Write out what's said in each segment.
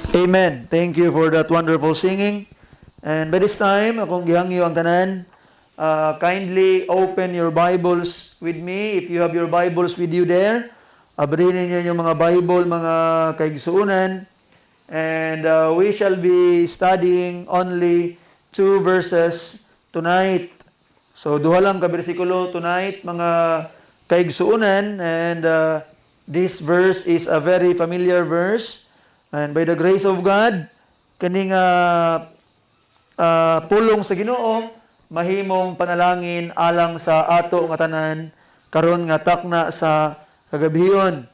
Amen. Thank you for that wonderful singing. And by this time, akong gihangyo ang tanan, kindly open your Bibles with me. If you have your Bibles with you there, abrihin ninyo yung mga Bible, mga kaigsuunan. And we shall be studying only 2 verses tonight. So, duha lang ka bersikulo tonight, mga kaigsuunan. And this verse is a very familiar verse. And by the grace of God, kaning pulong sa Ginoo, mahimong panalangin alang sa ato nga tanan karon nga takna sa kagabihon.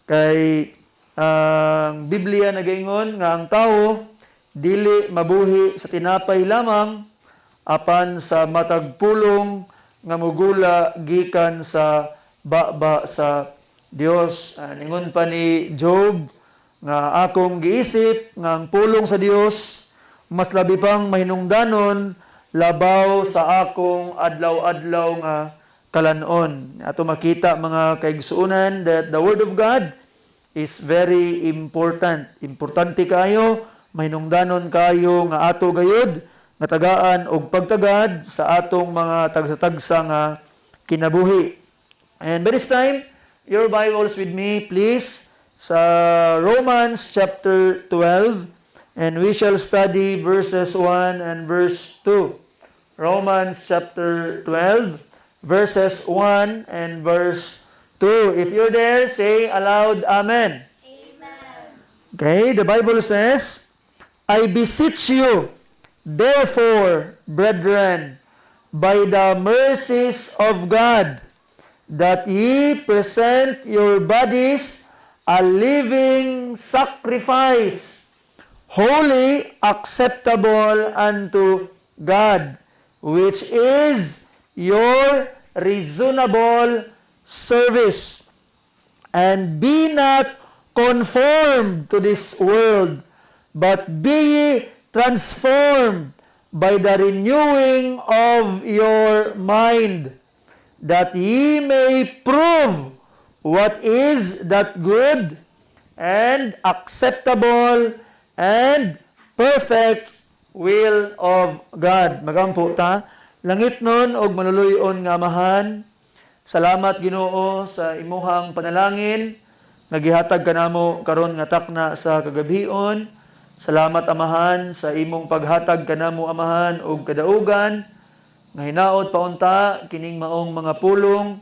Kay ang Biblia nagaingon nga ang tawo dili mabuhi sa tinapay lamang apan sa matag pulong nga mugula gikan sa baba sa Dios. Ningon pa ni Job nga akong giisip nga ang pulong sa Dios mas labi pang mahinungdanon labaw sa akong adlaw-adlaw nga kalanon. Ato makita mga kaigsuunan that the Word of God is very important. Importante kayo, mahinungdanon kayo nga ato gayud nga tagaan og pagtagad sa atong mga tagsa-tagsa nga kinabuhi. And by this time, your Bibles with me, please, sa Romans chapter 12, and we shall study verses 1 and verse 2. Romans chapter 12, verses 1 and verse 2. If you're there, say aloud, Amen. Amen. Okay, the Bible says, I beseech you, therefore, brethren, by the mercies of God, that ye present your bodies a living sacrifice, holy, acceptable unto God, which is your reasonable service. And be not conformed to this world, but be ye transformed by the renewing of your mind, that ye may prove what is that good and acceptable and perfect will of God. Magampo ta. Langit nun og manuluyon nga amahan. Salamat Ginoo sa imuhang panalangin. Nagihatag kanamo karon nga takna sa kagabhion. Salamat amahan sa imong paghatag kanamo amahan og kadaugan. Nga hinaot paunta kining maong mga pulong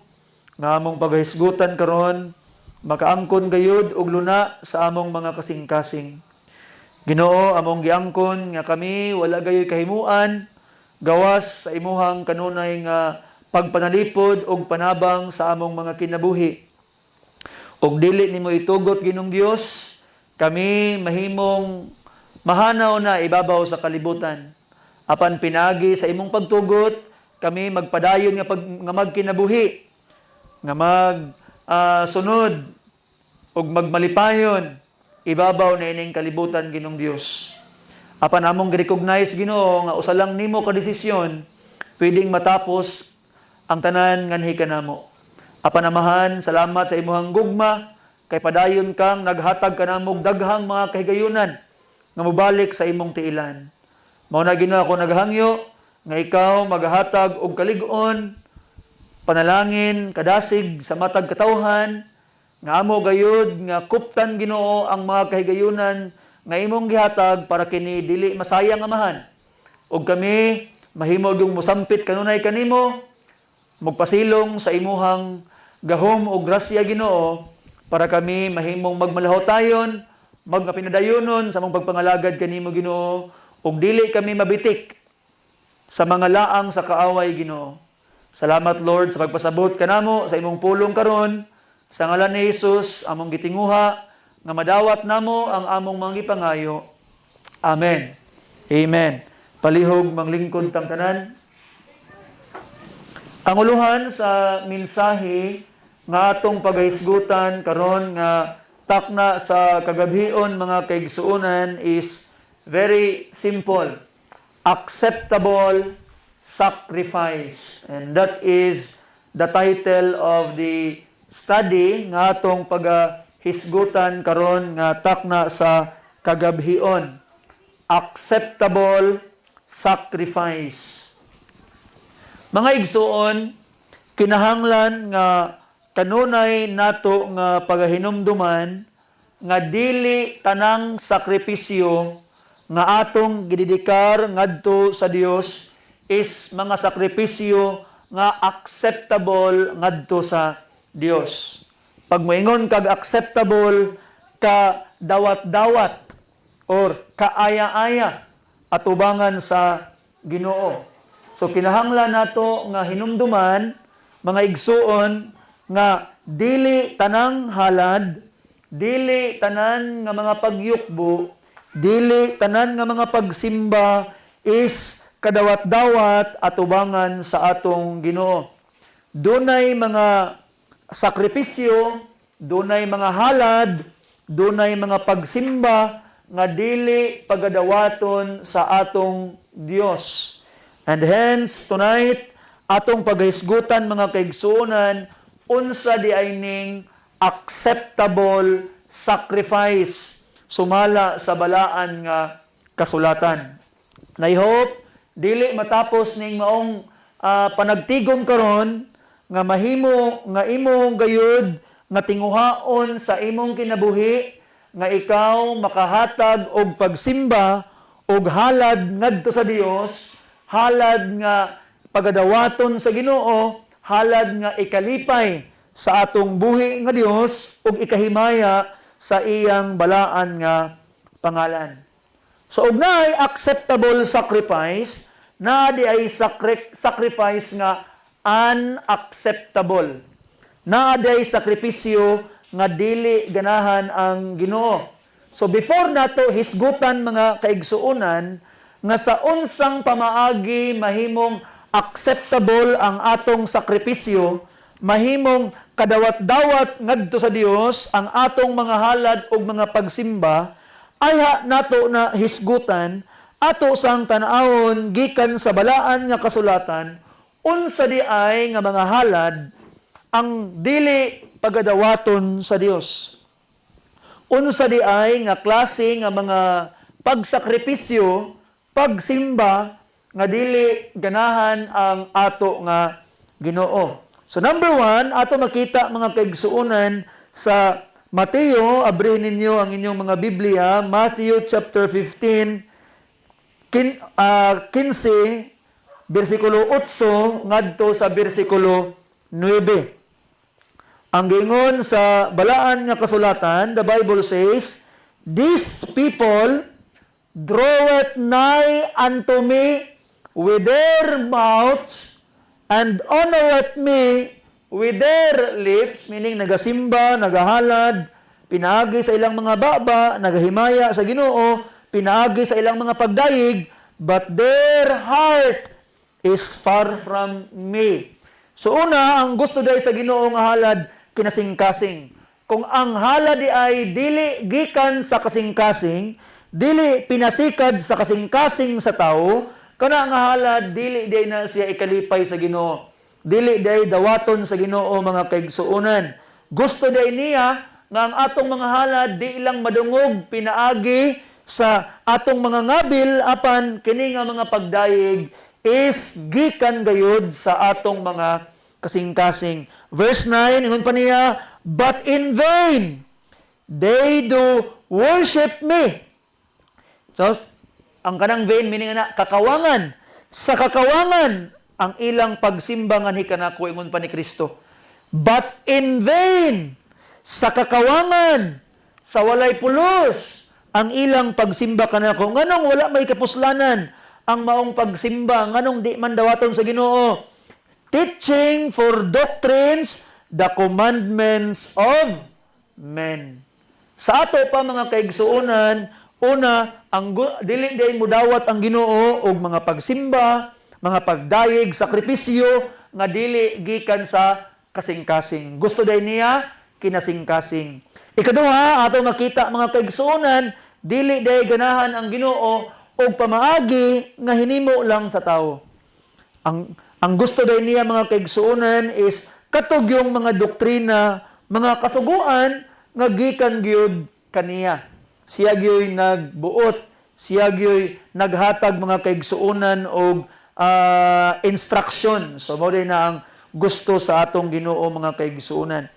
nga among paghisgutan karon makaangkon gayud og luna sa among mga kasing-kasing. Ginoo, among giangkon nga kami wala gayoy kahimuan gawas sa imuhang kanunay nga pagpanalipod og panabang sa among mga kinabuhi. Og dili nimo itugot Ginong Dios, kami mahimong mahanaw na ibabaw sa kalibutan. Apan pinagi sa imong pagtugot, kami magpadayon nga magkinabuhi, nga sunod ug magmalipayon ibabaw na ining kalibutan Ginong Dios. Apan among gi-recognize Ginoo nga usa lang nimo ka desisyon pwedeng matapos ang tanan nga kanamo. Apan amahan, salamat sa imong gugma kay padayon kang naghatag kanamo og daghang mga kahigayunan nga mobalik sa imong tiilan. Mao na Ginoo ako naghangyo nga ikaw maghatag og kalig-on, panalangin, kadasig sa matag katawhan, nga amo gayud nga kuptan Ginoo ang mga kahigayunan nga imong gihatag para kini dili masayang amahan. Og kami mahimo yung musampit kanunay kanimo, magpasilong sa imuhang gahom o grasya Ginoo para kami mahimong magmalahotayon, magpinadayonon sa mong pagpangalagad kanimo Ginoo, ug dili kami mabitik sa mga laang sa kaaway Ginoo. Salamat Lord sa pagpasabot kanamo sa imong pulong karon. Sa ngalan ni Jesus among gitinguha nga madawat namo ang among mga gipangayo. Amen. Amen. Palihog manglingkod tang tanan. Ang uluhan sa mensahe nga atong paghisgutan karon nga takna sa kagabhion mga kaigsuonan is very simple. Acceptable sacrifice. And that is the title of the study nga atong paghisgutan karon nga takna sa kagabhion. Acceptable sacrifice. Mga igsuon, kinahanglan nga kanunay nato nga pagahinumduman nga dili tanang sakripisyo nga atong gidedikar ngadto sa Dios is mga sakripisyo nga acceptable ngadto sa Dios. Pag moingon kag acceptable, ka dawat-dawat or kaaya-aya atubangan sa Ginoo. So kinahanglan nato nga hinumduman mga igsuon nga dili tanang halad, dili tanan nga mga pagyukbo, dili tanan nga mga pagsimba is kadawat-dawat atubangan sa atong Ginoo. Dunay mga sakripisyo, dunay mga halad, dunay mga pagsimba nga dili pagadawaton sa atong Dios. And hence tonight atong paghisgutan mga kaigsuonan unsa di ay ning acceptable sacrifice sumala sa balaan nga kasulatan. I hope dili matapos ning maong panagtigom karon nga mahimo nga imong gayud nga tinguhaon sa imong kinabuhi nga ikaw makahatag og pagsimba og halad ngadto sa Dios, halad nga pagadawaton sa Ginoo, halad nga ikalipay sa atong buhi nga Dios ug ikahimaya sa iyang balaan nga pangalan. So ug naay acceptable sacrifice, na di ay sacrifice nga unacceptable. Na di ay sakripisyo nga dili ganahan ang Ginoo. So before nato hisgutan mga kaigsuonan nga sa unsang pamaagi mahimong acceptable ang atong sakripisyo, mahimong kadawat-dawat ngadto sa Dios ang atong mga halad ug mga pagsimba, ayha nato na hisgutan ato sang tan-awon gikan sa balaan nga kasulatan unsa di ay nga mga halad ang dili pagadawaton sa Dios. Unsa di ay nga klase nga mga pagsakripisyo, pagsimba nga dili ganahan ang ato nga Ginoo. So number 1, ato makita mga kaigsuonan sa Mateo, abrihin ninyo ang inyong mga Biblia, Matthew chapter 15, 15, versikulo 8, ngadto sa versikulo 9. Ang gingon sa balaan nga kasulatan, the Bible says, "These people draweth nigh unto me with their mouths, and honoreth me with their lips," meaning nagasimba, nagahalad, pinaagi sa ilang mga baba, nagahimaya sa Ginoo, pinaagi sa ilang mga pagdayig, "but their heart is far from me." So una, ang gusto day sa Ginoo nga halad, kinasing-kasing. Kung ang halad di ay dili gikan sa kasing-kasing, dili pinasikad sa kasing-kasing sa tao, kana nga halad dili day na siya ikalipay sa Ginoo. Dili day dawaton sa Ginoo mga kaigsuonan. Gusto day niya nga ang atong mga halad di ilang madungog pinaagi sa atong mga ngabil apan kini nga mga pagdayeg is gikan gayud sa atong mga kasing-kasing. Verse 9, ingon pa niya, "But in vain they do worship me." So, ang kanang vain, meaning na, kakawangan. Sa kakawangan, ang ilang pagsimba nga ni kanako, ingon pa ni Kristo. But in vain, sa kakawangan, sa walay pulos, ang ilang pagsimba kanako. Nganong wala may kapuslanan ang maong pagsimba, nganong di man dawaton sa Ginoo. Teaching for doctrines, the commandments of men. Sa ato pa mga kaigsuonan, una, ang dili day mo dawat ang Ginoo og mga pagsimba, mga pagdayeg, sakripisyo nga dili gikan sa kasing-kasing. Gusto day niya kinasing-kasing. Ikaduha, ato makita mga kaigsuonan, dili day ganahan ang Ginoo og pamaagi nga hinimo lang sa tao. Ang gusto day niya mga kaigsuonan is katog yung mga doktrina, mga kasuguan nga gikan gyud kaniya. siya gyoy nagbuot, siya gyoy naghatag mga kaigsuonan og instruction. So mao na ang gusto sa atong Ginoo mga kaigsuonan.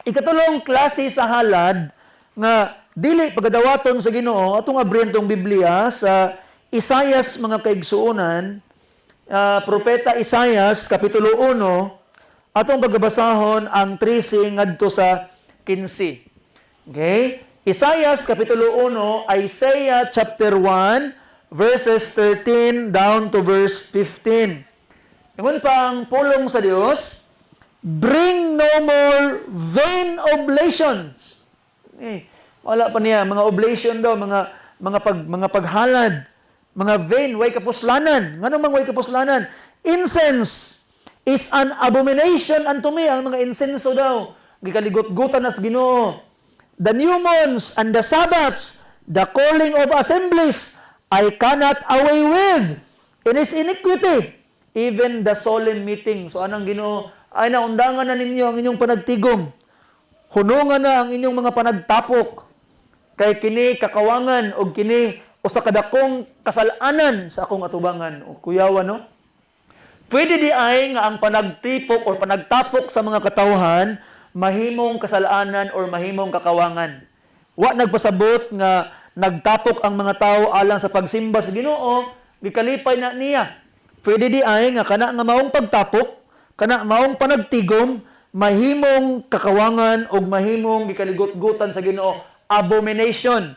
Ikatulong klase sa halad nga dili pagadawaton sa Ginoo atong abrentong Biblia sa Isayas mga kaigsuonan, propeta Isayas kapitulo 1, atong pagbabasahon ang 13 ngadto sa 15. Okay? Isayas kapitulo 1, Isaiah chapter 1 verses 13 down to verse 15. Ingon pa ang pulong sa Dios, bring no more vain oblations. Wala pa niya mga oblation daw, mga paghalad, mga vain, way kapuslanan. Ngano mang way kapuslanan? Incense is an abomination unto me. Ang mga insenso daw, gikaligot-gutan as Ginoo. The new moons and the Sabbaths, the calling of assemblies, I cannot away with. It is iniquity. Even the solemn meeting. So anang Ginoo, ay naundangan na ninyo ang inyong panagtigom. Hunungan na ang inyong mga panagtapok. Kay kini kakawangan o kini usa kadakong kasalanan sa akong atubangan. O kuyawan, no? Pwede di ay nga ang panagtipok o panagtapok sa mga katawhan mahimong kasalanan or mahimong kakawangan. Wa nagpasabot nga nagtapok ang mga tao alang sa pagsimba sa Ginoo, gikalipay na niya. Pwede di ay nga kana nga maong pagtapok, kana maong panagtigom, mahimong kakawangan o mahimong gikaligot-gutan sa Ginoo, abomination.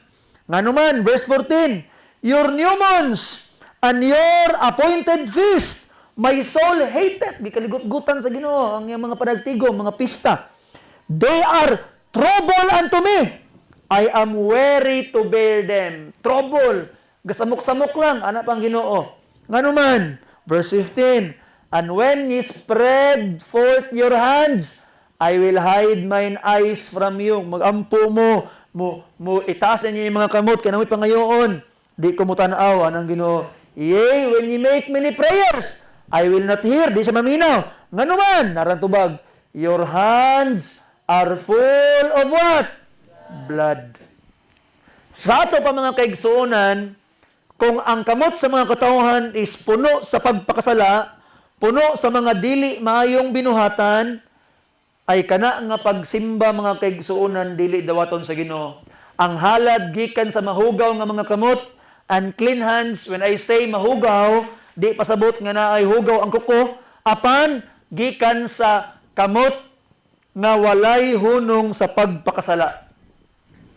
Nganuman, verse 14, your new moons and your appointed feast, my soul hated. Gikaligot-gutan sa Ginoo ang mga panagtigom, mga pista. They are trouble unto me. I am weary to bear them. Trouble. Gasamok-samok lang. Ana pang Ginoo. Nganuman, verse 15, and when ye spread forth your hands, I will hide mine eyes from you. Magampo mo itaas niyo yung mga kamot, kanamoy pangayoon. Di ko mo tanaw, anang Ginoo. Yea, when ye make many prayers, I will not hear. Di siya maminaw. Nganuman, narantubag, your hands are full of what? Blood. Sa ato pa mga kaigsuonan, kung ang kamot sa mga katawhan is puno sa pagpakasala, puno sa mga dili maayong binuhatan, ay kana nga pagsimba mga kaigsuonan dili dawaton sa Ginoo. Ang halad gikan sa mahugaw nga mga kamot, unclean hands. When I say mahugaw, di pasabot nga naay hugaw ang kuko, apan gikan sa kamot nga walay hunong sa pagpakasala.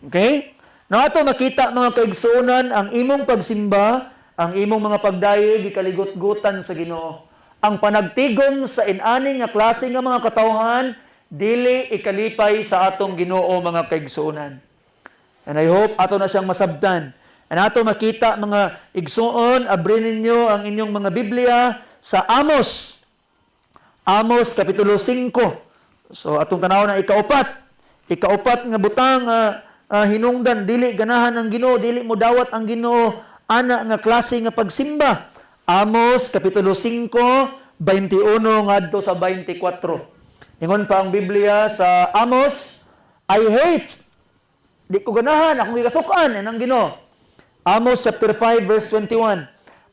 Okay? Na ato makita mga kaigsuonan ang imong pagsimba, ang imong mga pagdayo gikaligot-gutan sa Ginoo. Ang panagtigom sa inani nga klase nga mga katawhan dili ikalipay sa atong Ginoo mga kaigsuonan. And I hope ato na siyang masabtan. And ato makita mga igsuon, abrin ninyo ang inyong mga Biblia sa Amos. Amos kapitulo 5. So atong tanaw na ikaupat. Ikaupat nga butang hinungdan dili ganahan ang Ginoo, dili mo dawat ang Ginoo ana nga klase nga pagsimba. Amos kapitulo 5 21 ngadto sa 24. Ingon pa ang Biblia sa Amos, I hate. Di ko ganahan, akong ikasukan, ang Ginoo. Amos chapter 5 verse 21.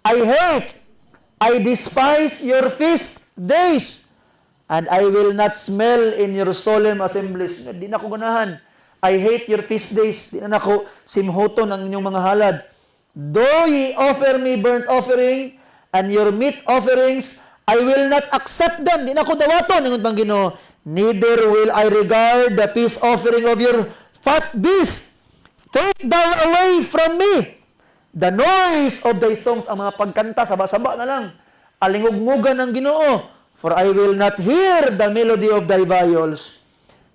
I hate, I despise your feast days, and I will not smell in your solemn assemblies. Di na ko ganahan. I hate your feast days. Di na ako simhoton ang inyong mga halad. Though ye offer me burnt offering and your meat offerings, I will not accept them. Di na ko dawaton. Ingon pang Ginoo, neither will I regard the peace offering of your fat beast. Take thou away from me the noise of thy songs. Ang mga pagkanta, saba-saba na lang. Alingugmugan ng Ginoo. For I will not hear the melody of thy viols.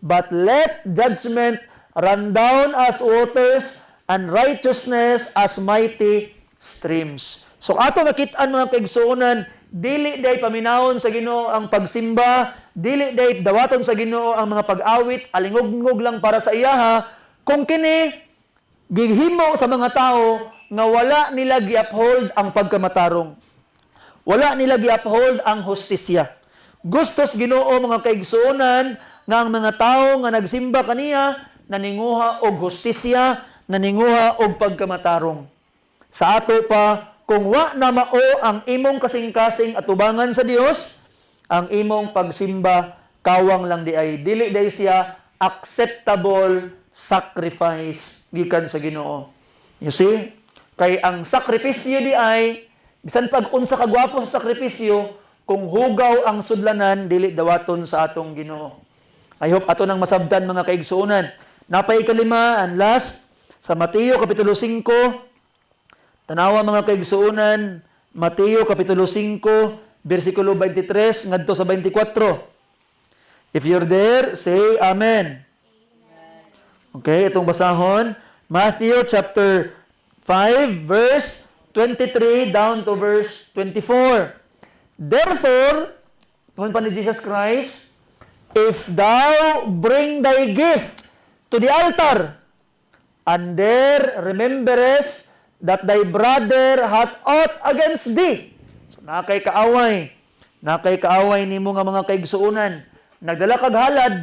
But let judgment run down as waters and righteousness as mighty streams. So ato makitaan mga kaigsuonan, dili day paminahon sa Ginoo ang pagsimba, dili day dawaton sa Ginoo ang mga pag-awit, alingog-ngog lang para sa iyaha, kung kini gihimo sa mga tao nga wala nila gi-uphold ang pagkamatarong. Wala nila gi-uphold ang hustisya. Gustos Ginoo mga kaigsuonan nga ang mga tao nga nagsimba kaniya naninguha og hustisya, naninguha og pagkamatarong. Sa ato pa, kung wa na mao ang imong kasing-kasing atubangan sa Dios, ang imong pagsimba kawang lang di ay dili day siya acceptable sacrifice gikan sa Ginoo. You see? Kay ang sakripisyo di ay bisan pag unsa ka gwapo sa sakripisyo, kung hugaw ang sudlanan dili dawaton sa atong Ginoo. I hope ato nang masabtan mga kaigsuonan. Napay kalima and last sa Mateo kapitulo 5. Tanawa mga kaigsuonan, Mateo kapitulo 5, versikulo 23 ngadto sa 24. If you're there, say Amen. Okay, itong basahon, Matthew chapter 5, verse 23 down to verse 24. Therefore, kung pa ni Jesus Christ, if thou bring thy gift to the altar, and there rememberest that thy brother hath ought against thee. So, nakay kaaway nimo nga mga kaigsuonan. Nagdala kag halad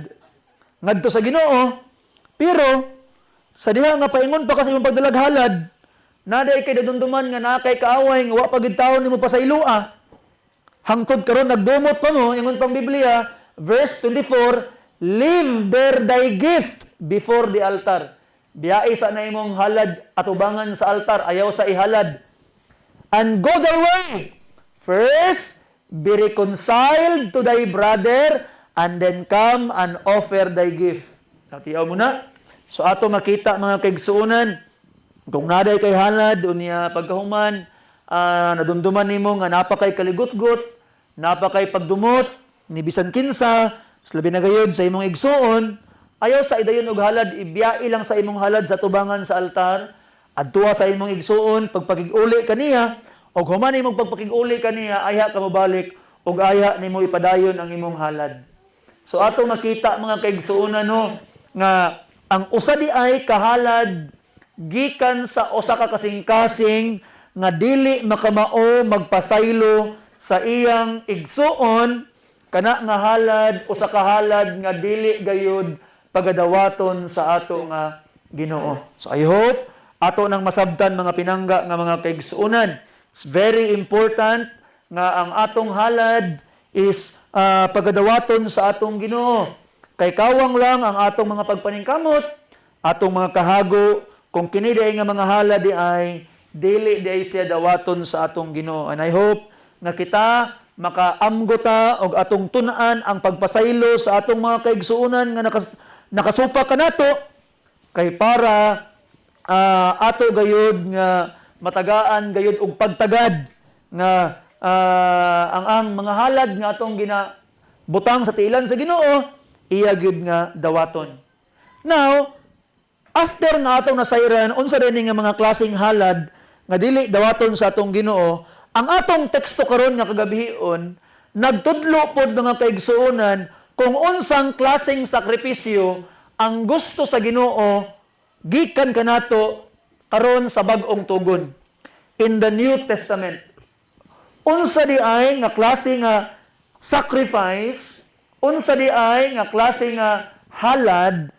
ngadto sa Ginoo, pero sa diha nga paingon pa kasi imong pagdalag halad, naday kay dadumduman nga nakay kaaway nga wa pagid taon nimo pa sa ilua. Hangtod karon nagdumot pa mo ingon pang Biblia, verse 24, leave there thy gift before the altar. Biyai sa na imong halad atubangan sa altar, ayaw sa ihalad. And go thy way. First, be reconciled to thy brother, and then come and offer thy gift. Natiyaw mo na? So ato makita mga kaigsuonan, kung naday kay halad, unya pagkahuman, nadumduman nimo nga napakay kaligot-got, napakay pagdumot, ni bisan kinsa, labi na gayod sa imong igsuon, ayaw sa idayon og halad, ibiyai lang sa imong halad sa tubangan sa altar, adtuwa sa imong igsuon, pagpakig-uli kaniya, og human imong pagpakig-uli kaniya, aya ka mobalik, og aya nimo ipadayon ang imong halad. So ato makita mga kaigsuonan no, nga ang usa di ay kahalad gikan sa usa ka kasing-kasing nga dili makamao magpasaylo sa iyang igsuon, kana nga halad usa ka halad nga dili gayud pagadawaton sa ato nga Ginoo. So I hope ato nang masabtan mga pinangga nga mga kaigsuonan. It's very important nga ang atong halad is pagadawaton sa atong Ginoo. Kay kawang lang ang atong mga pagpaningkamot, atong mga kahago, kung kini diay nga mga halad di ay dili diay siya dawaton sa atong Ginoo. And I hope nga kita makaamgo ta og atong tun-an ang pagpasaylo sa atong mga kaigsuonan nga nakasupa kanato kay para ato gayud nga matagaan gayud og pagtagad nga ang mga halad nga atong ginabutang sa tiilan sa Ginoo iya gyud nga dawaton. Now, after nga atong nasayran unsa din nga mga klaseng halad nga dili dawaton sa atong Ginoo, ang atong teksto karon nga kagabihon nagtudlo pod mga kaigsuonan kung unsang klaseng sakripisyo ang gusto sa Ginoo gikan kanato karon sa bag-ong tugon in the New Testament. Unsa di ay nga klase nga sacrifice, unsa di ay nga klase nga halad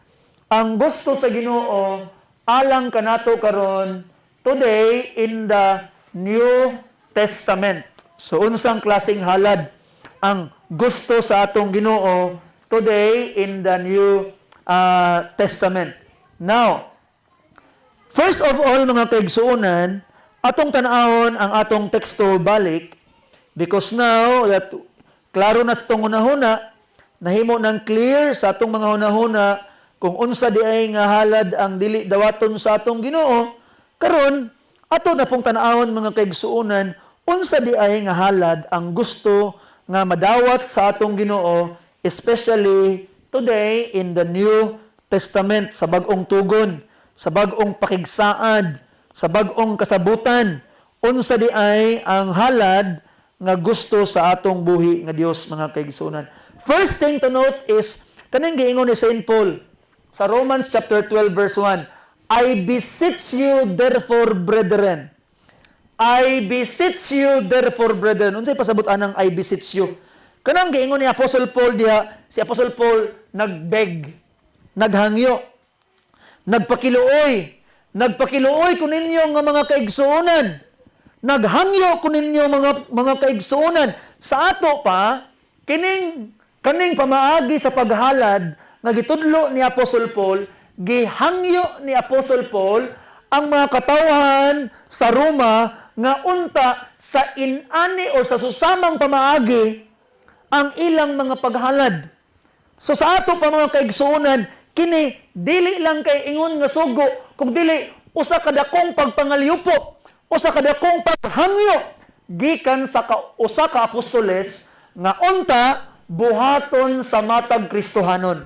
ang gusto sa Ginoo alang kanato karon today in the New Testament. So unsang klaseng halad ang gusto sa atong Ginoo today in the New Testament. Now, first of all mga kaigsuonan, atong tan-awon ang atong teksto balik because now that klaro na sa itong hunahuna, nahimo ng clear sa atong mga hunahuna kung unsa di ay nga halad ang dili dawaton sa atong Ginoo, karon ato na pong tan-awon mga kaigsuonan unsa di ay nga halad ang gusto nga madawat sa atong Ginoo, especially today in the New Testament, sa bag-ong tugon, sa bag-ong pakigsaad, sa bag-ong kasabutan, unsa di ay ang halad nga gusto sa atong buhi nga Dios mga kaigsuonan. First thing to note is kaning giingon ni Saint Paul sa Romans chapter 12 verse 1, I beseech you therefore brethren. I beseech you therefore brethren. Unsay pasabot-an ang I beseech you? Kanang giingon ni Apostle Paul diha, si Apostle Paul nagbeg, naghangyo. Nagpakiluoy ko ninyo nga mga kaigsuonan. Naghangyo ko ninyo mga kaigsuonan. Sa ato pa, kaning pamaagi sa paghalad nga gitudlo ni Apostol Paul, gihangyo ni Apostol Paul ang mga katawhan sa Roma nga unta sa inani o sa susamang pamaagi ang ilang mga paghalad. So sa ato pa mga kaigsuonan, kini dili lang kay ingon nga sugo, kung dili usa ka dakong pagpangalyupo, usa ka dakong paghangyo gikan sa usa ka apostoles nga unta buhaton sa matag Kristohanon.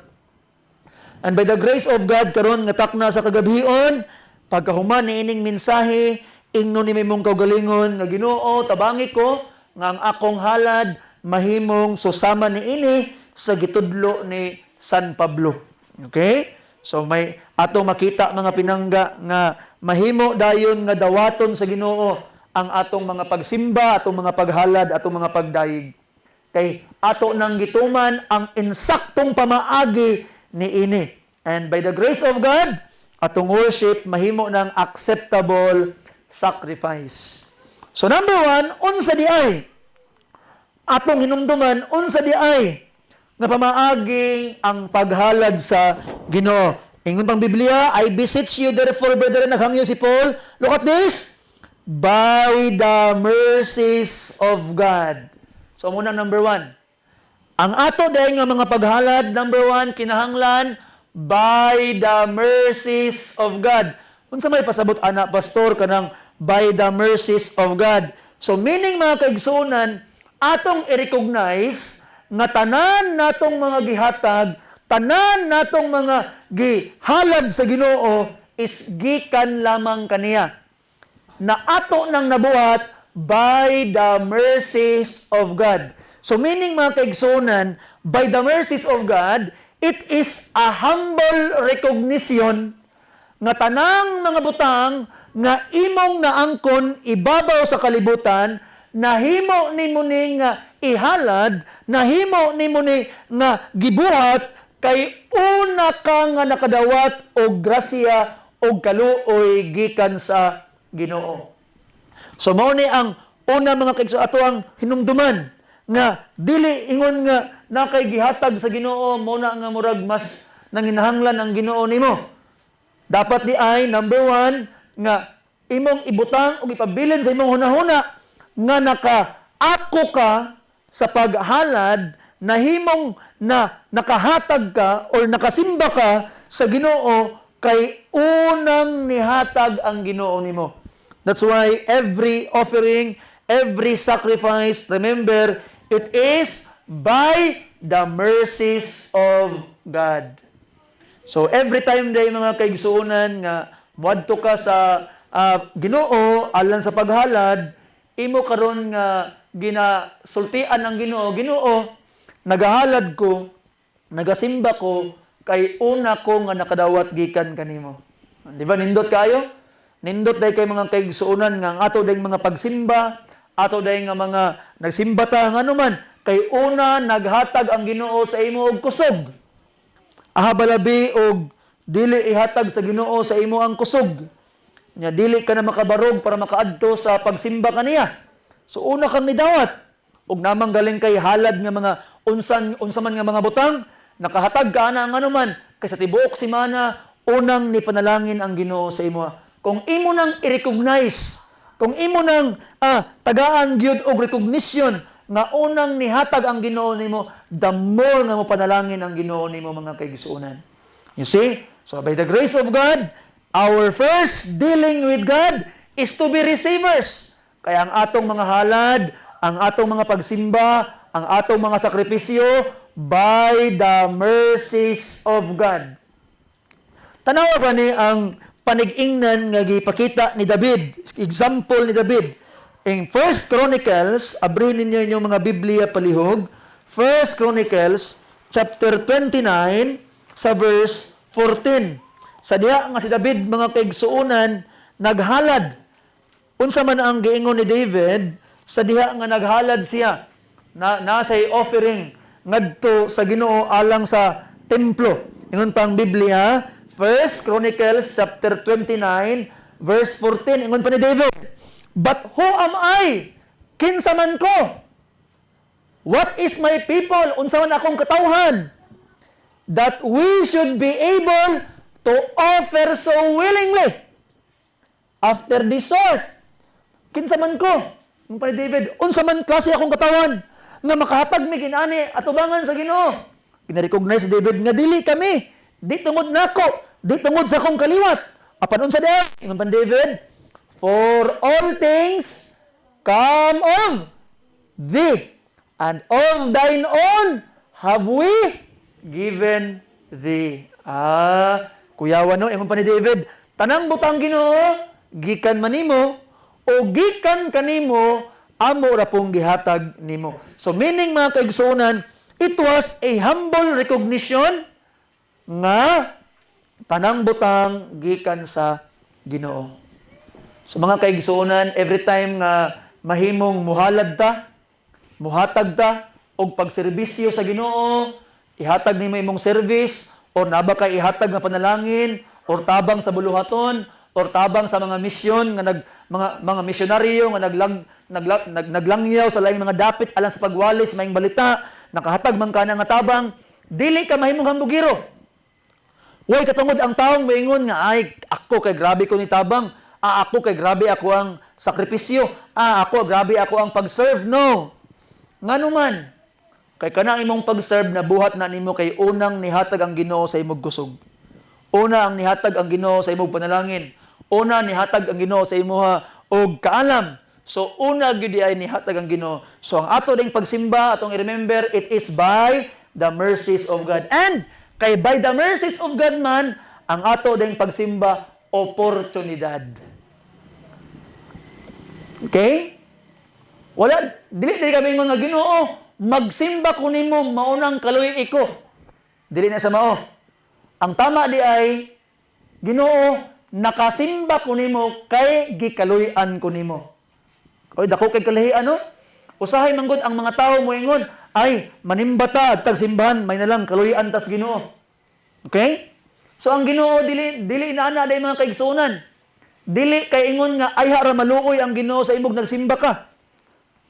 And by the grace of God karon nga takna sa kagabhion, pagkahuman ni ining mensahe, ingnon ni mong kaugalingon nga Ginoo, tabangi ko nga ang akong halad mahimong susama ni ini sa gitudlo ni San Pablo. Okay? So may atong makita mga pinangga nga mahimo dayon nga dawaton sa Ginoo ang atong mga pagsimba, atong mga paghalad, atong mga pagdayeg. Kay ato nang gituman ang insaktong pamaagi ni ini. And by the grace of God, atong worship mahimo ng acceptable sacrifice. So number 1, unsa di ay atong hinumduman, unsa di ay nga pamaaging ang paghalad sa Ginoo. Ingon pang Biblia, I beseech you therefore, brethren, naghangyo si Paul. Look at this. By the mercies of God. So muna number 1. Ang ato dahil nga mga paghalad, number 1, kinahanglan by the mercies of God. Unsa may pasabot ana pastor kanang by the mercies of God. So meaning mga kaigsuonan, atong i-recognize nga tanan natong mga gihatag, tanan natong mga gihalad sa Ginoo is gikan lamang kaniya. Na ato nang nabuhat by the mercies of God. So meaning mga kaigsuonan, by the mercies of God, it is a humble recognition nga tanang mga butang nga imong naangkon ibabaw sa kalibutan, nahimo nimo ni nga ihalad, nahimo nimo ni nga gibuhat kay una ka nga nakadawat og grasya og kaluoy gikan sa Ginoo. So mao ni ang una mga kaigsuonan ato ang hinumduman nga dili ingon nga nakay gihatag sa Ginoo mo na nga murag mas nanginahanglan ang Ginoo nimo. Dapat di ay number 1 nga imong ibutang o ipabilin sa imong hunahuna nga nakaako ka sa paghalad, nahimong na nakahatag ka or nakasimba ka sa Ginoo kay unang nihatag ang Ginoo nimo. That's why every offering, every sacrifice, remember, it is by the mercies of God. So every time day mga kaigsuonan nga muadto ka sa Ginoo alang sa paghalad, imo karon nga ginasultian ang Ginoo, Ginoo, nagahalad ko, nagasimba ko kay una ko nga nakadawat gikan kanimo. Di ba nindot kayo? Nindot day kay mga kaigsuonan nga ang ato day mga pagsimba, ato day nga mga nagsimba ta nga anuman kay una naghatag ang Ginoo sa imo og kusog. Ahabalabi og dili ihatag sa Ginoo sa imo ang kusog. Nya dili ka na makabarog para makaadto sa pagsimba kaniya. So una kang nidawat og namang galing kay halad nga mga unsa man nga mga butang, nakahatag ka na ang anuman kay sa tibuok semana unang ni panalangin ang Ginoo sa imo. Kung imo nang i-recognize, kung imo nang tagaan gyud og recognition nga unang nihatag ang Ginoo nimo, the more nga mo panalangin ang Ginoo nimo mga kaigsuonan. You see? So by the grace of God, our first dealing with God is to be receivers. Kaya ang atong mga halad, ang atong mga pagsimba, ang atong mga sakripisyo by the mercies of God. Tanawa ba ni ang panig-ingnan nga gipakita ni David, example ni David. In 1 Chronicles, abrin ninyo inyong mga Biblia palihog, 1 Chronicles chapter 29 sa verse 14. Sa diha nga si David mga kaigsuonan naghalad. Unsa man ang giingon ni David, sa diha nga naghalad siya nasay offering ngadto sa Ginoo alang sa templo. Ingon pang Biblia, 1 1 Chronicles chapter 29 verse 14. Ingon pa ni David, "But who am I? Kinsa man ko? What is my people? Unsa man akong katawhan? That we should be able to offer so willingly after this sort." Kinsa man ko? Ingon pa ni David, unsa man klase akong katawhan nga makahatag mi kinani atubangan sa Ginoo? Gina-recognize si David nga dili kami, di tungod nako, di tungod sa akong kaliwat. Apan unsa daw? Ingon pa ni David, "For all things come of thee, and of thine own have we given thee." Kuyawan no, ingon pa ni David, tanang butang Ginoo, gikan manimo, o gikan kanimo, amo ra pong gihatag nimo. So meaning mga kaigsuonan, it was a humble recognition nga tanang butang gikan sa Ginoo. So mga kaigsuonan, every time nga mahimong muhalad ta, muhatag ta og pagserbisyo sa Ginoo, ihatag nimo imong service or naba kay ihatag nga panalangin or tabang sa buluhaton or tabang sa mga misyon nga mga misyonaryo nga naglangyaw sa laing mga dapit alang sa pagwalis maayong balita, nakahatag man kana nga tabang, dili ka mahimong hambugiro. Way katungod ang taong moingon nga, ay ako kay grabe ko ni tabang, ako kay grabe ako ang sakripisyo, ako grabe ako ang pag-serve. No. Nganuman, kay kanang imong pag-serve na buhat na nimo kay unang nihatag ang Ginoo sa imong kusog. Una ang nihatag ang Ginoo sa imong panalangin. Una nihatag ang Ginoo sa imuha og kaalam. So una gyud ay nihatag ang Ginoo. So ang ato ding pagsimba, atong i-remember, it is by the mercies of God. And kay by the mercies of God man, ang ato ding pagsimba, oportunidad. Okay? Wala, dili kami mga Ginoo, magsimba ko nimo, maunang kaluy iko. Dili na sa mao. Ang tama di ay, Ginoo, nakasimba ko nimo, kay gikaluyan ko nimo. Oy, dako kay kalahian, no? Usahay manggod ang mga tao mo ingon, ay, manimbata at tagsimbahan, may nalang kaluyan tas Ginoo. Okay? So ang Ginoo dili inaana day mga kaigsuonan. Dili kay ingon nga ay hara maluoy ang Ginoo sa imong nagsimba ka.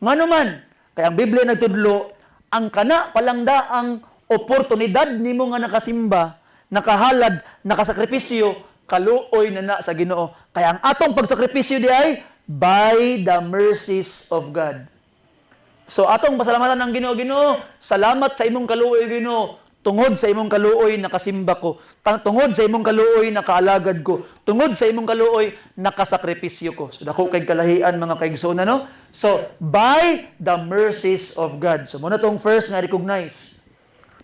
Ngano man, kay ang Biblia nagtudlo, ang kana palangda ang oportunidad nimo nga nakasimba, nakahalad, nakasakripisyo, kaluoy na sa Ginoo. Kaya ang atong pagsakripisyo di ay by the mercies of God. So atong pasalamatan ng Ginoo, Ginoo, salamat sa imong kaluoy, Ginoo. Tungod sa imong kaluoy nakasimba ko. Tungod sa imong kaluoy nakaalagad ko. Tungod sa imong kaluoy nakasakripisyo ko. So dako kay kalahian mga kaigsoon no. So by the mercies of God. So muna tong first nga recognize.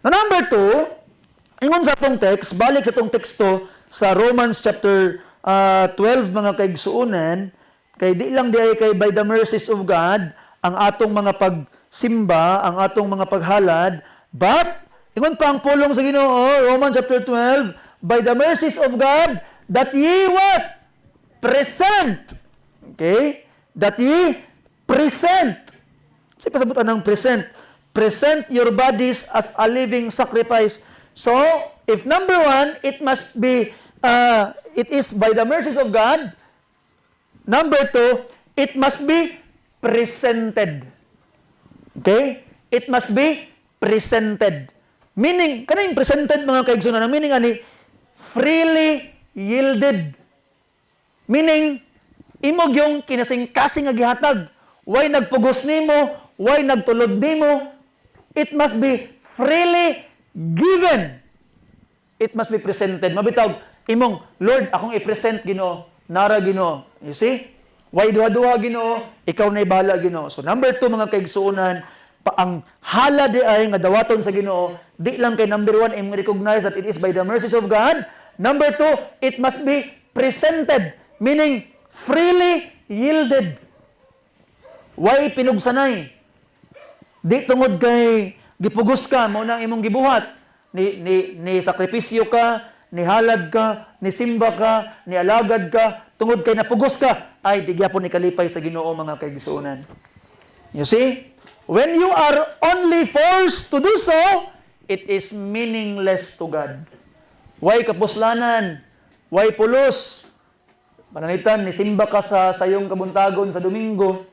Na number 2, ingon sa atong text, balik sa atong teksto sa Romans chapter 12 mga kaigsuonan, kay di lang di ay kay by the mercies of God ang atong mga pagsimba, ang atong mga paghalad, but ingon pa ang pulong sa Ginoo, Romans chapter 12, by the mercies of God, that ye what? Present. Okay? That ye present. Kasi pasabutan ng present. Present your bodies as a living sacrifice. So, if number 1, it must be, it is by the mercies of God. Number 2, it must be presented. Okay? It must be presented. Meaning, kaning presented mga kaigsunan, ang meaning ani, freely yielded. Meaning, imog yung kinasing-kasing nga gihatag. Why nagpugos nimo, why nagtulod nimo, it must be freely given. It must be presented. Mabitaw, imong, Lord, akong i-present Ginoo, nara Ginoo. You see? Why duha-duha Ginoo, ikaw na ibahala Ginoo. So number 2 mga kaigsuonan, ang hala di ay nga dawaton sa Ginoo, di lang kay number 1 im recognize that it is by the mercies of God. Number 2, it must be presented, meaning freely yielded. Why pinugsanay? Di tungod kay gipugos ka, mao nang imong gibuhat, ni sakripisyo ka, ni halad ka, ni simba ka, ni alagad ka, tungod kay napugos ka, ay di gyapon ikalipay sa Ginoo mga kaigsuonan. You see? When you are only forced to do so, it is meaningless to God. Way kapuslanan, way pulos. Panangitan, nisimba ka sa sayong kabuntagon sa Domingo,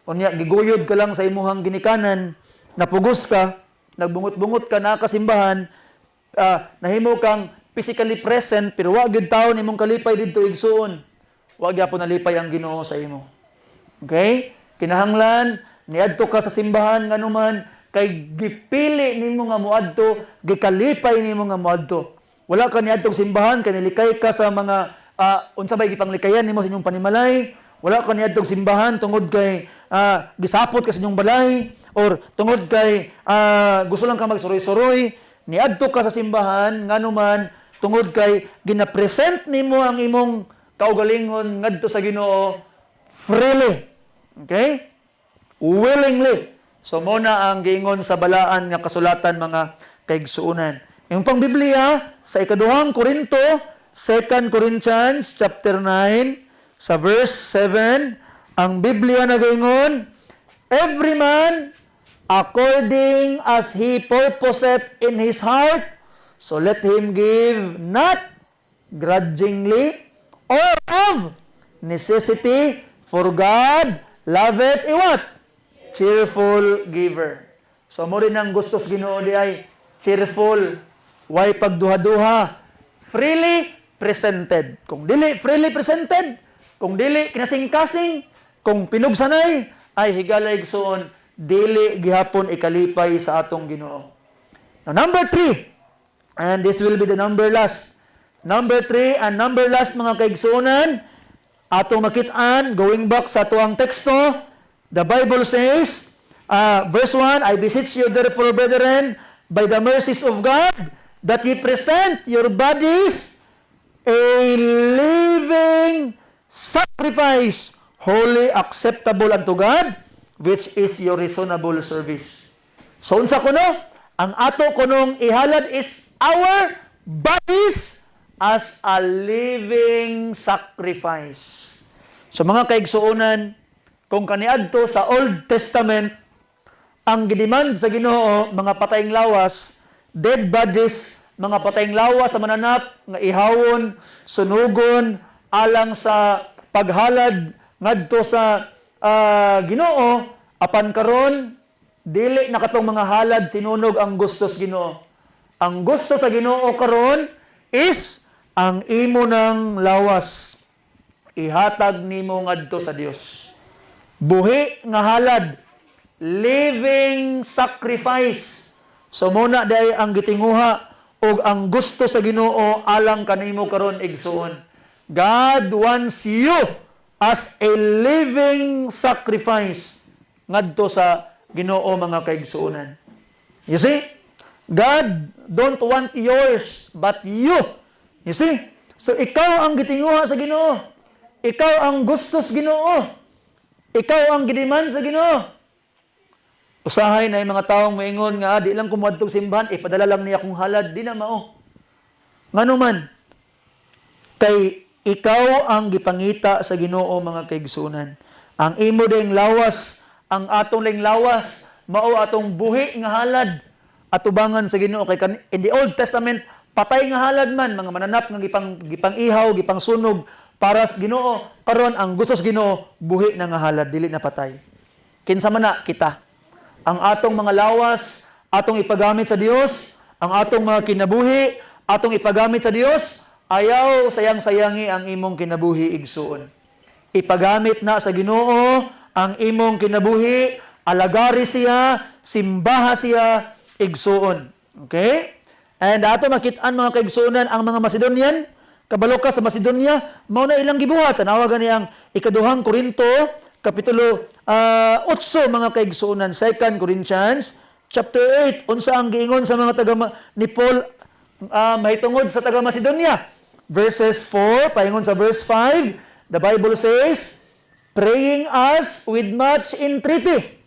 unya giguyod ka lang sa imuhang ginikanan, napugos ka, nagbungot-bungot ka na kasimbahan, nahimo kang physically present, pero wag gyud taon imong kalipay didto igsuon. Wag gyapon nalipay ang Ginoo sa imo. Okay? Kinahanglan niadto ka sa simbahan nganuman kay gipili nimo nga moadto, gikalipay nimo nga moadto. Wala ka niadtong simbahan kay nilikay ka sa mga unsa bay gipanglikayan nimo sa inyong panimalay. Wala ka niadtong simbahan tungod kay gisapot ka sa inyong balay or tungod kay gusto lang ka magsuroy-suroy. Niadto ka sa simbahan nganuman tungod kay ginapresent nimo ang imong kaugalingon ngadto sa Ginoo freely. Okay? Willingly. So muna ang giingon sa balaan nga kasulatan mga kaigsuonan. Yung pang Biblia sa ikaduhang Korinto, 2 Corinthians chapter 9 sa verse 7, ang Biblia nagaingon, every man according as he purposeth in his heart, so let him give not grudgingly or of necessity, for God loveth a what? Cheerful giver. So mo rin ang gusto sa Ginoo di ay cheerful, way pagduha-duha, freely presented. Kung dili freely presented, kung dili kinasing-kasing, kung pinugsanay, ay higalay igsoon, dili gihapon ikalipay sa atong Ginoo. Now number 3, and this will be the number last. Number 3 and number last mga kaigsuonan, atong makitaan, going back sa tuang teksto, the Bible says, verse 1, I beseech you therefore, brethren, by the mercies of God, that ye present your bodies a living sacrifice, holy, acceptable unto God, which is your reasonable service. So, unsa kuno? Ang ato kunong ihalad is our bodies as a living sacrifice. So, mga kaigsuonan, kung kaniadto sa Old Testament, ang gidemand sa Ginoo, mga patayng lawas, dead bodies, mga patayng lawas sa mananap, nga ihawon, sunugon, alang sa paghalad ngadto sa Ginoo, apan karon dili na katong mga halad sinunog ang gusto sa Ginoo. Ang gusto sa Ginoo karon is ang imo ng lawas ihatag nimo ngadto sa Dios. Buhi nga halad, living sacrifice. So muna day ang gitinguha og ang gusto sa Ginoo alang kanimo karon igsuon. God wants you as a living sacrifice ngadto sa Ginoo mga kaigsuonan. You see? God don't want yours but you. You see? So ikaw ang gitinguha sa Ginoo. Ikaw ang gusto sa Ginoo. Ikaw ang gidiman sa Ginoo. Usahay na yung mga taong maingon nga, di lang kumuadtog simbahan, ipadala lang niya kung halad, di na mao. Ngano man, kay ikaw ang gipangita sa Ginoo mga kaigsunan. Ang imo ding lawas, ang atong ling lawas, mao atong buhi nga halad, atubangan sa Ginoo. Kay in the Old Testament, patay nga halad man, mga mananap nga gipang ihaw, gipang sunog, para sa Ginoo. Karon ang gusto sa Ginoo, buhi na nga halad, dili na patay. Kinsa man na kita. Ang atong mga lawas, atong ipagamit sa Dios, ang atong mga kinabuhi, atong ipagamit sa Dios, ayaw sayang-sayangi ang imong kinabuhi igsuon. Ipagamit na sa Ginoo ang imong kinabuhi, alagari siya, simbaha siya igsuon. Okay? And ato makitaan mga kaigsuonan ang mga Macedonian, kabalo ka sa Macedonia, mao na ilang gibuhat. Tanawagan niyang ikaduhang Korinto, kapitulo 8 mga kaigsuonan, 2 Corinthians chapter 8. Unsa ang giingon sa mga taga ni Paul mahitungod sa taga Macedonia? Verses 4 paingon sa verse 5, the Bible says, praying us with much entreaty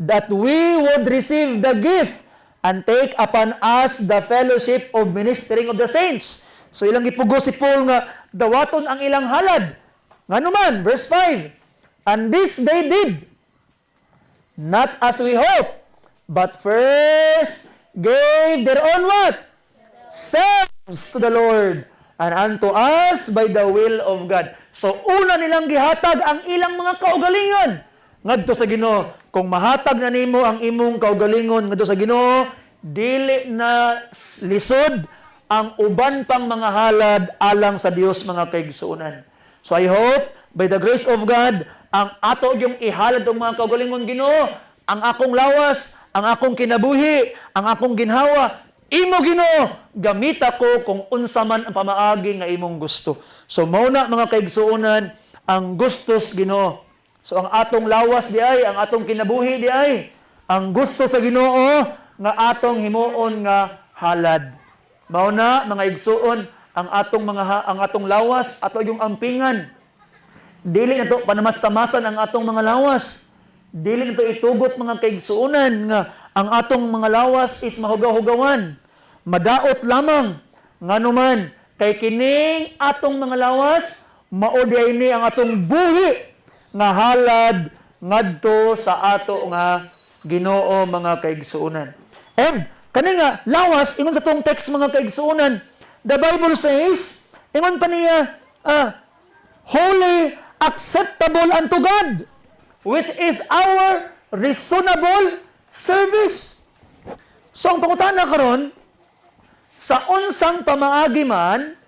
that we would receive the gift and take upon us the fellowship of ministering of the saints. So ilang gipugos si Paul nga dawaton ang ilang halad. Ngano man, verse 5, and this they did, not as we hope, but first gave their own what? selves to the Lord, and unto us by the will of God. So, una nilang gihatag ang ilang mga kaugalingon ngadto sa Ginoo. Kung mahatag na nimo ang imong kaugalingon ngadto sa Ginoo, dili na lisod ang uban pang mga halad alang sa Dios, mga kaigsuonan. So, I hope, by the grace of God, ang ato yung ihalad ng mga kaugalingon Ginoo, ang akong lawas, ang akong kinabuhi, ang akong ginhawa, imo Ginoo, gamita ko kung unsa man ang pamaagi nga imong gusto. So mauna mga kaigsuonan, ang gustos Ginoo. So ang atong lawas di ay, ang atong kinabuhi di ay, ang gusto sa Ginoo nga atong himuon nga halad. Mauna mga igsuon, ang atong lawas, ato yung ampingan. Dili na to panamastamasan ang atong mga lawas. Dili na to itugot mga kaigsuonan nga ang atong mga lawas is mahugaw-hugawan. Madaot lamang nganuman kay kining atong mga lawas mao diay ni ang atong buhi nga halad ngadto sa ato nga Ginoo, mga kaigsuonan. And kani nga lawas ingon sa tong text mga kaigsuonan, the Bible says ingon pa niya holy, acceptable unto God, which is our reasonable service. So ang pangutana karon, sa unsang pamaagi man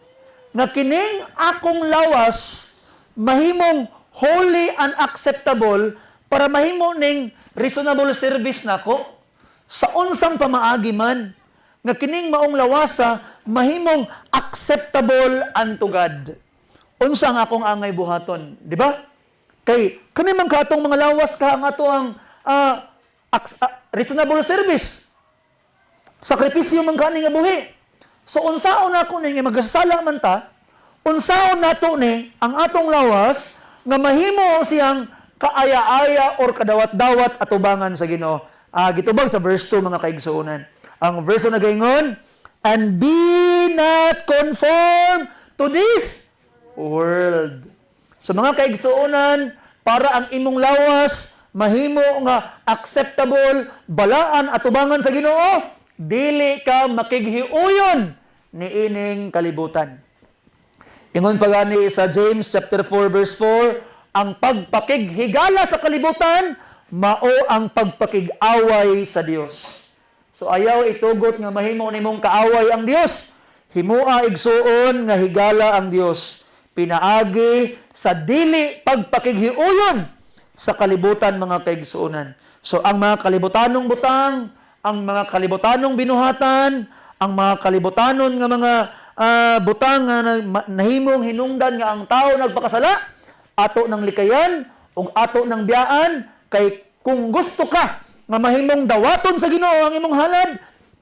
nga kining akong lawas mahimong holy and acceptable para mahimo ning reasonable service nako, sa unsang pamaagi man nga kining maong lawasa mahimong acceptable unto God. Unsa ang akong angay buhaton, di ba? Kay kani man ka atong mga lawas ka ang ato ang reasonable service. Sakripisyo man kani nga buhi. So unsaon ako ni nga magasala man ta, unsaon nato ni ang atong lawas nga mahimo siyang kaaya-aya or kadawat-dawat atubangan sa Ginoo. Gitubag sa verse 2 mga kaigsuonan. Ang verse na gaingon, and be not conformed to this world. So mga kaigsuonan, para ang imong lawas mahimo nga acceptable, balaan atubangan sa Ginoo, dili ka makighiuyon ni ining kalibutan. Ingon pa gani sa James chapter 4 verse 4, ang pagpakighigala sa kalibutan mao ang pagpakig-away sa Dios. So ayaw itugot nga mahimo nimong kaaway ang Dios. Himua igsuon nga higala ang Dios. Pinaagi sa dili pagpakighiuyon sa kalibutan, mga kaigsuonan. So ang mga kalibutanong butang, ang mga kalibutanong binuhatan, ang mga kalibutanon nga mga butang nga nahimong hinungdan nga ang tao nagpakasala, ato ng likayan ug ato ng biyaan, kay kung gusto ka nga mahimong dawaton sa Ginoo ang imong halad,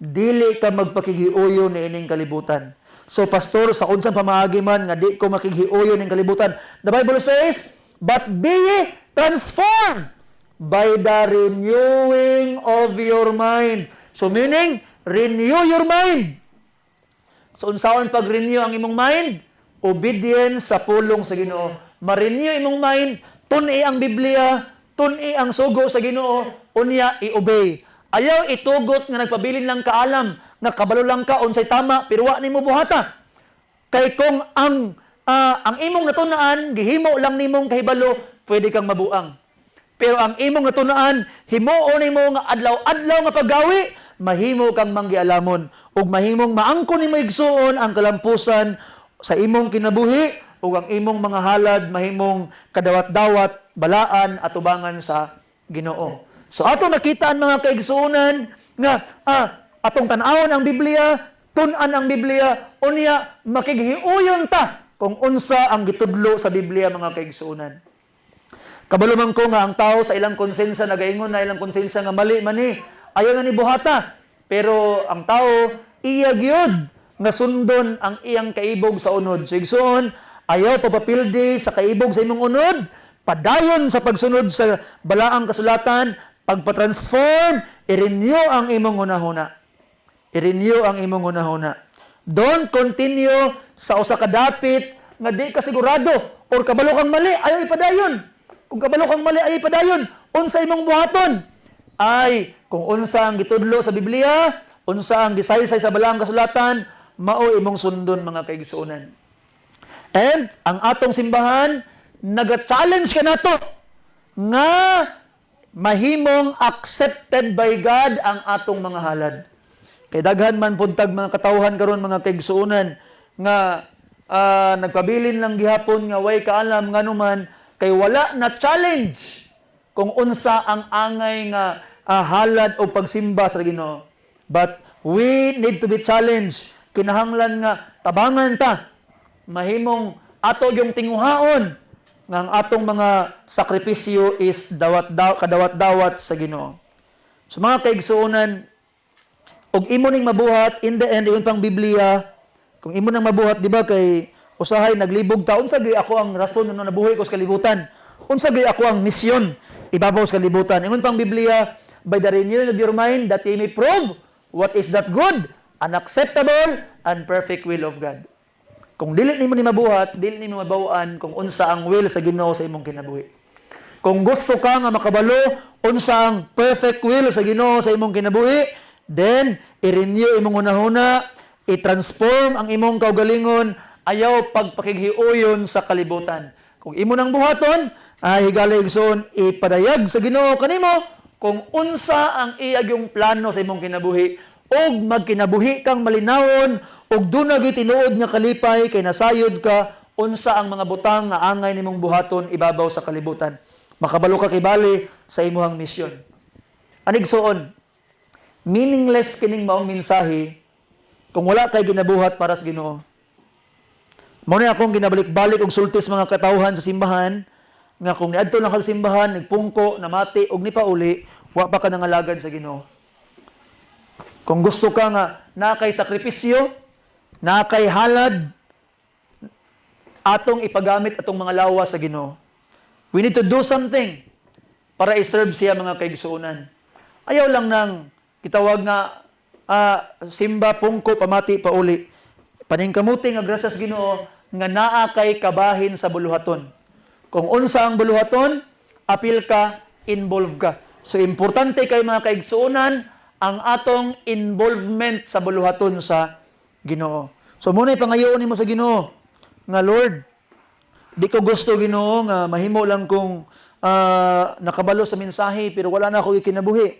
dili ka magpakighiuyon ni ining kalibutan. So pastor, sa unsang pamaagi man nga di ko makighiuyon ning kalibutan, the Bible says, but be ye transformed by the renewing of your mind. So meaning, renew your mind. So unsaon pag-renew ang imong mind? Obedience sa pulong sa Ginoo. Ma-renew imong mind, tun-i ang Biblia, tun-i ang sugo sa Ginoo, unya i-obey. Ayaw itugot nga nagpabilin lang ka alam, nga kabalo lang ka unsay tama, pero wa nimo buhata. Kay kung ang imong natunaan gihimo lang nimong kahibalo, pwede kang mabuang. Pero ang imong natunaan himuon nimo nga adlaw-adlaw nga paggawi, mahimo kang manggialamon ug mahimong maangkon nimo igsuon ang kalampusan sa imong kinabuhi ug ang imong mga halad mahimong kadawat-dawat, balaan at ubangan sa Ginoo. So ato nakita ang mga kaigsuonan nga atong tan-awon ang Biblia, tun-an ang Biblia, unya makighiuyon ta kung unsa ang gitudlo sa Biblia, mga kaigsuonan. Kabalo man ko nga ang tao sa ilang konsensya nagaingon na ilang konsensya nga mali man ni, ayaw na ni buhata. Pero ang tao iya gyud nga sundon ang iyang kaibog sa unod. So igsuon, ayaw papapildi sa kaibog sa imong unod, padayon sa pagsunod sa balaang kasulatan, pagpa-transform, i-renew ang imong hunahuna. I-renew ang imong hunahuna. Don't continue sa usa ka dapit nga di ka sigurado or kabalo kang mali, ayaw ipadayon. Kung kabalo kang mali, ayaw ipadayon. Unsa imong buhaton? Ay, kung unsa ang gitudlo sa Biblia, unsa ang gisaysay sa balaang kasulatan, mao imong sundon mga kaigsuonan. And ang atong simbahan naga-challenge ka nato nga mahimong accepted by God ang atong mga halad. Kay daghan man puntag mga katawhan karon mga kaigsuonan nga nagpabilin lang gihapon nga way kaalam nganuman kay wala na challenge kung unsa ang angay nga halad o pagsimba sa Ginoo. But we need to be challenged. Kinahanglan nga tabangan ta mahimong ato yung tinguhaon nga ang atong mga sakripisyo is kadawat-dawat sa Ginoo. So mga kaigsuonan, og imo ning mabuhat in the end iyon pang Biblia, kung imo nang mabuhat di ba kay usahay naglibog ta unsa gyud ako ang rason no nabuhay ko sa kalibutan? Unsa gyud ako ang misyon ibabaw sa kalibutan? Ingon pang Biblia, by the renewing of your mind that ye may prove what is that good, unacceptable, and perfect will of God. Kung dili nimo ni mabuhat, dili nimo mabawaan kung unsa ang will sa Ginoo sa imong kinabuhi. Kung gusto ka nga makabalo unsa ang perfect will sa Ginoo sa imong kinabuhi, then i-renew imong hunahuna, i-transform ang imong kaugalingon, ayaw pagpakighiuyon sa kalibutan. Kung imo nang buhaton, ay higaligson ipadayag sa Ginoo kanimo kung unsa ang iyag yung plano sa imong kinabuhi og magkinabuhi kang malinawon ug dunay tinuod nga kalipay kay nasayod ka unsa ang mga butang nga angay nimong buhaton ibabaw sa kalibutan. Makabalo ka kay bali sa imong misyon. Anigsoon, meaningless kining maong mensahe kung wala kay ginabuhat para sa Ginoo. Mao ni akong ginabalik-balik og sultis mga katawhan sa simbahan nga kung niadto lang ka sa simbahan nagpungko, namati og nipauli, wa pa ka nangalagad sa Ginoo. Kung gusto ka nga na kay sakripisyo, na kay halad, atong ipagamit atong mga lawas sa Ginoo. We need to do something para i-serve siya mga kaigsuonan. Ayaw lang nang kitawag nga simba, pungko, pamati, pauli. Paningkamuti nga grasya sa Ginoo nga naa kay kabahin sa buluhaton. Kung unsa ang buluhaton, apil ka, involve ka. So importante kay mga kaigsuonan ang atong involvement sa buluhaton sa Ginoo. So muna ipangayoon nimo sa Ginoo nga Lord, di ko gusto Ginoo nga mahimo lang kung nakabalo sa mensahe pero wala na ako ikinabuhi.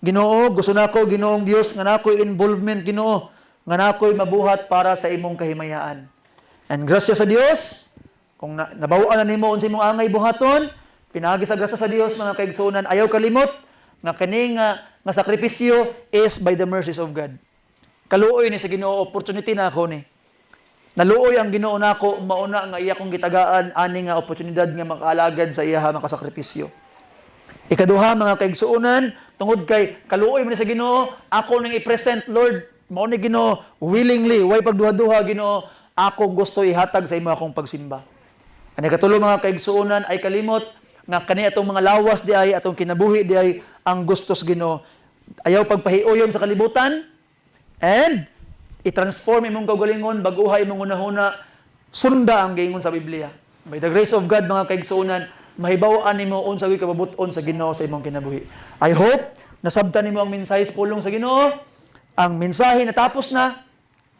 Ginoo, gusto na ako Ginoong Dios nga nakoy involvement Ginoo, nga nakoy mabuhat para sa imong kahimayaan. And grasya sa Dios, kung nabawaan na nimo unsa imong angay buhaton, pinagi sa grasya sa Dios mga kaigsuonan, ayaw kalimot nga kini nga sakripisyo is by the mercies of God. Kaluoy ni sa Ginoo, opportunity na ako ni. Naluoy ang Ginoo nako, mauna nga iya kong gitagaan ani nga oportunidad nga makaalagad sa iya makasakripisyo. Ikaduha mga kaigsuonan, tungod kay kaluoy man sa Ginoo, ako nang i-present Lord, mao ni Ginoo willingly, way pagduha-duha Ginoo, ako gusto ihatag sa imo akong pagsimba. Ani katulo mga kaigsuonan ay kalimot nga kani atong mga lawas di ay atong kinabuhi di ay ang gustos Ginoo. Ayaw pagpahiuyon sa kalibutan, and i-transform imong kaugalingon, baguhay imong hunahuna, sunda ang giingon sa Biblia. By the grace of God, mga kaigsuonan, mahibaw-an nimo unsa gyud kababuton sa Ginoo sa imong kinabuhi. I hope nasabtan nimo ang mensahe sa pulong sa Ginoo. Ang mensahe natapos na,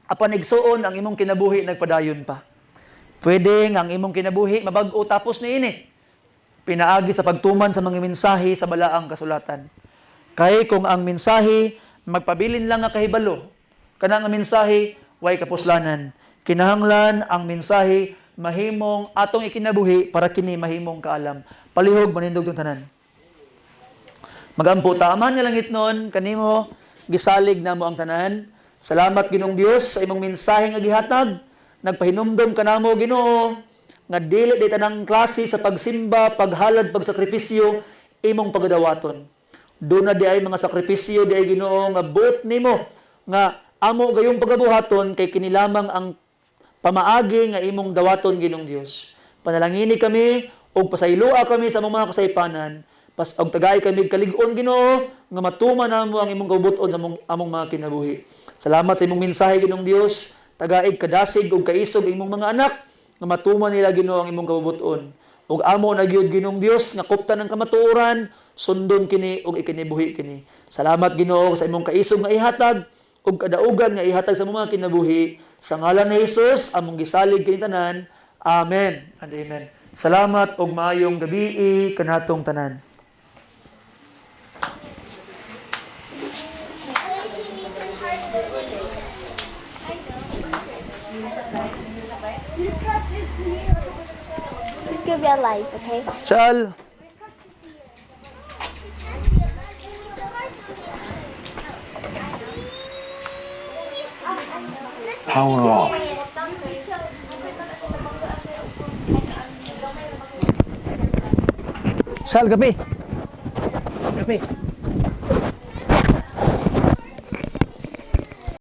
apan igsuon ang imong kinabuhi nagpadayon pa. Pwede ang imong kinabuhi mabag-o tapos niini. Pinaagi sa pagtuman sa mga mensahe sa balaang kasulatan. Kay kung ang mensahe magpabilin lang nga kahibalo, kana nga mensahe way kapuslanan. Kinahanglan ang mensahe mahimong atong ikinabuhi para kini mahimong kaalam. Palihog manindog tong tanan. Magampo ta aman nga langit noon kanimo gisalig namo ang tanan. Salamat Ginoong Dios sa imong mensahe nga gihatag. Nagpahinumdom kanamo Ginoo nga dili di tanang klase sa pagsimba, paghalad, pagsakripisyo imong pagadawaton. Doon na di ay mga sakripisyo, di ay Ginoo nga buot nimo nga amo gayong pagabuhaton kay kinilamang ang pamaagi nga imong dawaton Ginoong Dios. Panalangini kami og pasaylua kami sa mga kasaypanan, og tagay kami kalig-on Ginoo nga matuman namo ang imong kabubuton sa among mga kinabuhi. Salamat sa imong mensahe Ginoong Dios, tagaig kadasig og kaisog imong mga anak nga matuman nila Ginoo ang imong kabubuton. Ug amo na gyud Ginoong Dios nga kuptan ng kamatuoran, sundon kini ug ikinibuhi kini. Salamat Ginoo sa imong kaisog nga ihatag ug kadaugan nga ihatag sa mga kinabuhi sa ngalan ni Hesus among gisalig kini tanan. Amen and amen. Salamat ug maayong gabi kanatong tanan. Just give me a light, okay? Chal. How long? Chal gabi. Gabi.